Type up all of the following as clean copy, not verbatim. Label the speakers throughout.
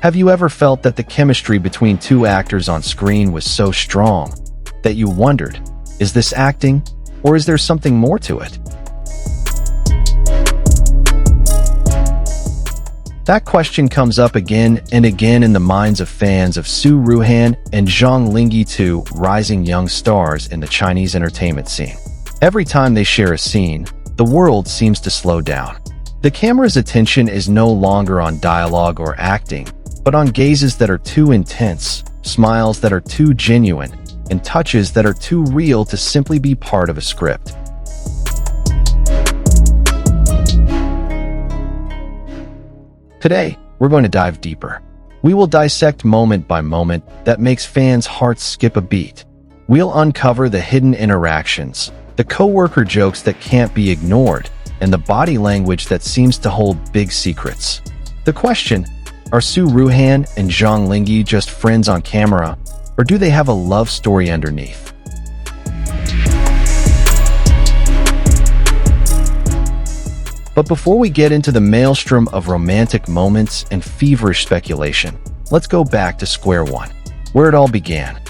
Speaker 1: Have you ever felt that the chemistry between two actors on screen was so strong that you wondered, is this acting, or is there something more to it? That question comes up again and again in the minds of fans of Su Ruohan and Zhang Linghe, two rising young stars in the Chinese entertainment scene. Every time they share a scene, the world seems to slow down. The camera's attention is no longer on dialogue or acting, but on gazes that are too intense, smiles that are too genuine, and touches that are too real to simply be part of a script. Today, we're going to dive deeper. We will dissect moment by moment that makes fans' hearts skip a beat. We'll uncover the hidden interactions, the coworker jokes that can't be ignored, and the body language that seems to hold big secrets. The question, are Su Ruohan and Zhang Linghe just friends on camera, or do they have a love story underneath? But before we get into the maelstrom of romantic moments and feverish speculation, let's go back to square one, where it all began.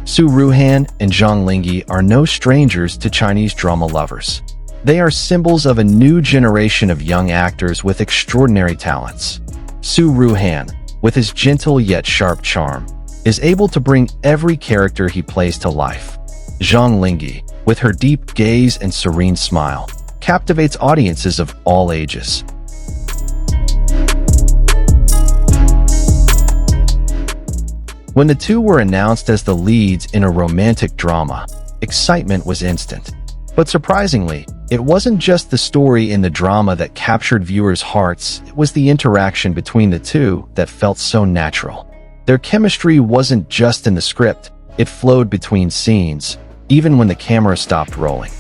Speaker 1: Su Ruohan and Zhang Linghe are no strangers to Chinese drama lovers. They are symbols of a new generation of young actors with extraordinary talents. Su Ruohan, with his gentle yet sharp charm, is able to bring every character he plays to life. Zhang Linghe, with her deep gaze and serene smile, captivates audiences of all ages. When the two were announced as the leads in a romantic drama, excitement was instant. But surprisingly, it wasn't just the story in the drama that captured viewers' hearts, it was the interaction between the two that felt so natural. Their chemistry wasn't just in the script, it flowed between scenes, even when the camera stopped rolling.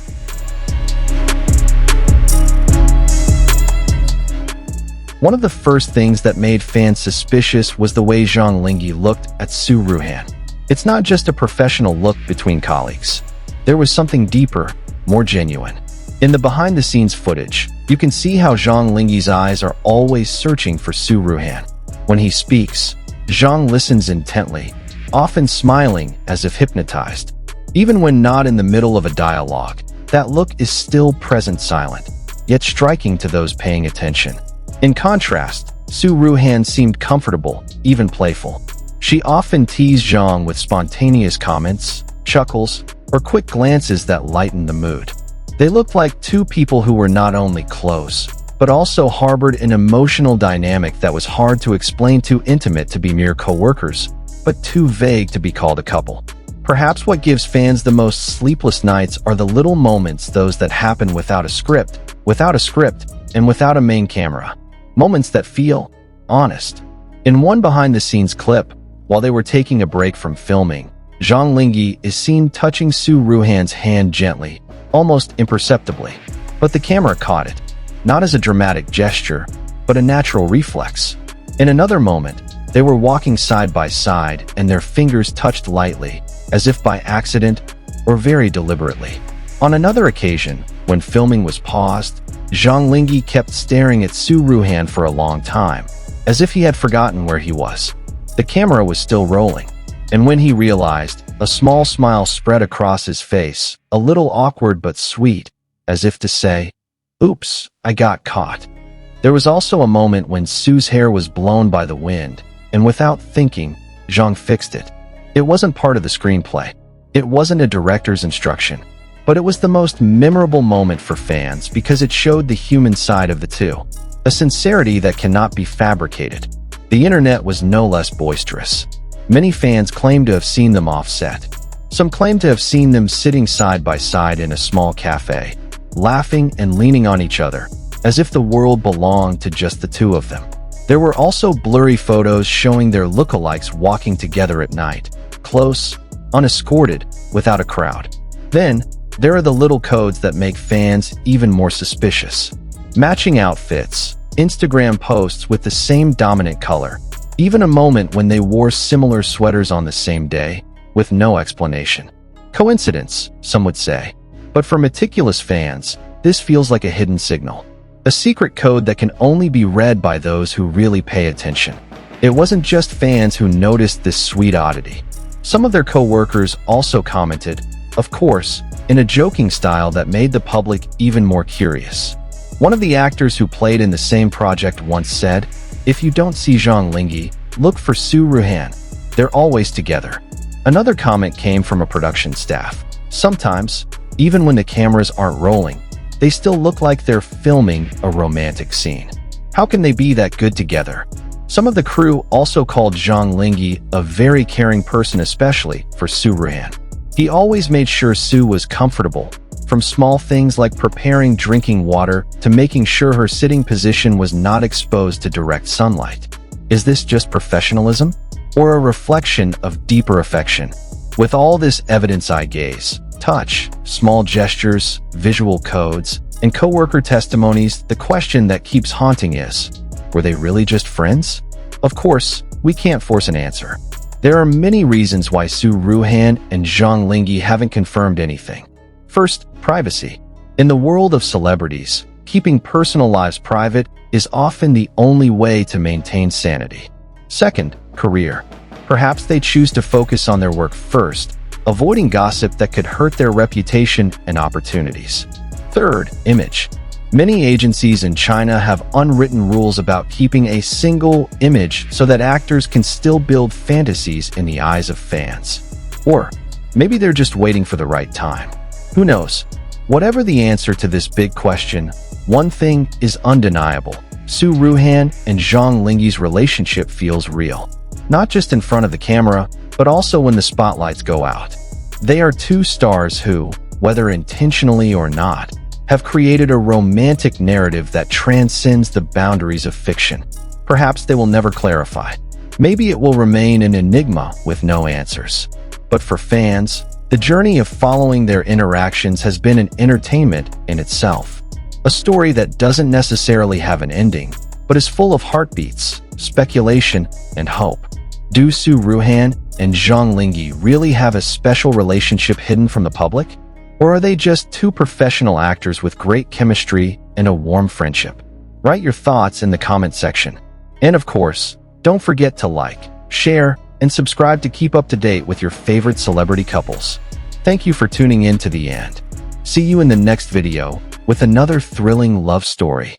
Speaker 1: One of the first things that made fans suspicious was the way Zhang Linghe looked at Su Ruohan. It's not just a professional look between colleagues. There was something deeper, more genuine. In the behind-the-scenes footage, you can see how Zhang Linghe's eyes are always searching for Su Ruohan. When he speaks, Zhang listens intently, often smiling as if hypnotized. Even when not in the middle of a dialogue, that look is still present silent, yet striking to those paying attention. In contrast, Su Ruohan seemed comfortable, even playful. She often teased Zhang with spontaneous comments, chuckles, or quick glances that lightened the mood. They looked like two people who were not only close, but also harbored an emotional dynamic that was hard to explain, too intimate to be mere co-workers, but too vague to be called a couple. Perhaps what gives fans the most sleepless nights are the little moments, those that happen without a script, and without a main camera. Moments that feel honest. In one behind-the-scenes clip, while they were taking a break from filming, Zhang Linghe is seen touching Su Ruohan's hand gently, almost imperceptibly. But the camera caught it, not as a dramatic gesture, but a natural reflex. In another moment, they were walking side by side and their fingers touched lightly, as if by accident or very deliberately. On another occasion, when filming was paused, Zhang Linghe kept staring at Su Ruohan for a long time, as if he had forgotten where he was. The camera was still rolling, and when he realized, a small smile spread across his face, a little awkward but sweet, as if to say, "Oops, I got caught." There was also a moment when Su's hair was blown by the wind, and without thinking, Zhang fixed it. It wasn't part of the screenplay. It wasn't a director's instruction. But it was the most memorable moment for fans because it showed the human side of the two, a sincerity that cannot be fabricated. The internet was no less boisterous. Many fans claimed to have seen them off set. Some claimed to have seen them sitting side by side in a small cafe, laughing and leaning on each other, as if the world belonged to just the two of them. There were also blurry photos showing their lookalikes walking together at night, close, unescorted, without a crowd. Then, there are the little codes that make fans even more suspicious. Matching outfits, Instagram posts with the same dominant color, even a moment when they wore similar sweaters on the same day, with no explanation. Coincidence, some would say. But for meticulous fans, this feels like a hidden signal. A secret code that can only be read by those who really pay attention. It wasn't just fans who noticed this sweet oddity. Some of their co-workers also commented, of course, in a joking style that made the public even more curious. One of the actors who played in the same project once said, "If you don't see Zhang Linghe, look for Su Ruohan. They're always together." Another comment came from a production staff. "Sometimes, even when the cameras aren't rolling, they still look like they're filming a romantic scene. How can they be that good together?" Some of the crew also called Zhang Linghe a very caring person, especially for Su Ruohan. He always made sure Su was comfortable, from small things like preparing drinking water to making sure her sitting position was not exposed to direct sunlight. Is this just professionalism, or a reflection of deeper affection? With all this evidence, eye gaze, touch, small gestures, visual codes, and coworker testimonies, the question that keeps haunting is, were they really just friends? Of course, we can't force an answer. There are many reasons why Su Ruohan and Zhang Linghe haven't confirmed anything. First, privacy. In the world of celebrities, keeping personal lives private is often the only way to maintain sanity. Second, career. Perhaps they choose to focus on their work first, avoiding gossip that could hurt their reputation and opportunities. Third, image. Many agencies in China have unwritten rules about keeping a single image so that actors can still build fantasies in the eyes of fans. Or maybe they're just waiting for the right time. Who knows? Whatever the answer to this big question, one thing is undeniable. Su Ruohan and Zhang Linghe's relationship feels real. Not just in front of the camera, but also when the spotlights go out. They are two stars who, whether intentionally or not, have created a romantic narrative that transcends the boundaries of fiction. Perhaps they will never clarify. Maybe it will remain an enigma with no answers. But for fans, the journey of following their interactions has been an entertainment in itself. A story that doesn't necessarily have an ending, but is full of heartbeats, speculation, and hope. Do Su Ruohan and Zhang Linghe really have a special relationship hidden from the public? Or are they just two professional actors with great chemistry and a warm friendship? Write your thoughts in the comment section. And of course, don't forget to like, share, and subscribe to keep up to date with your favorite celebrity couples. Thank you for tuning in to the end. See you in the next video with another thrilling love story.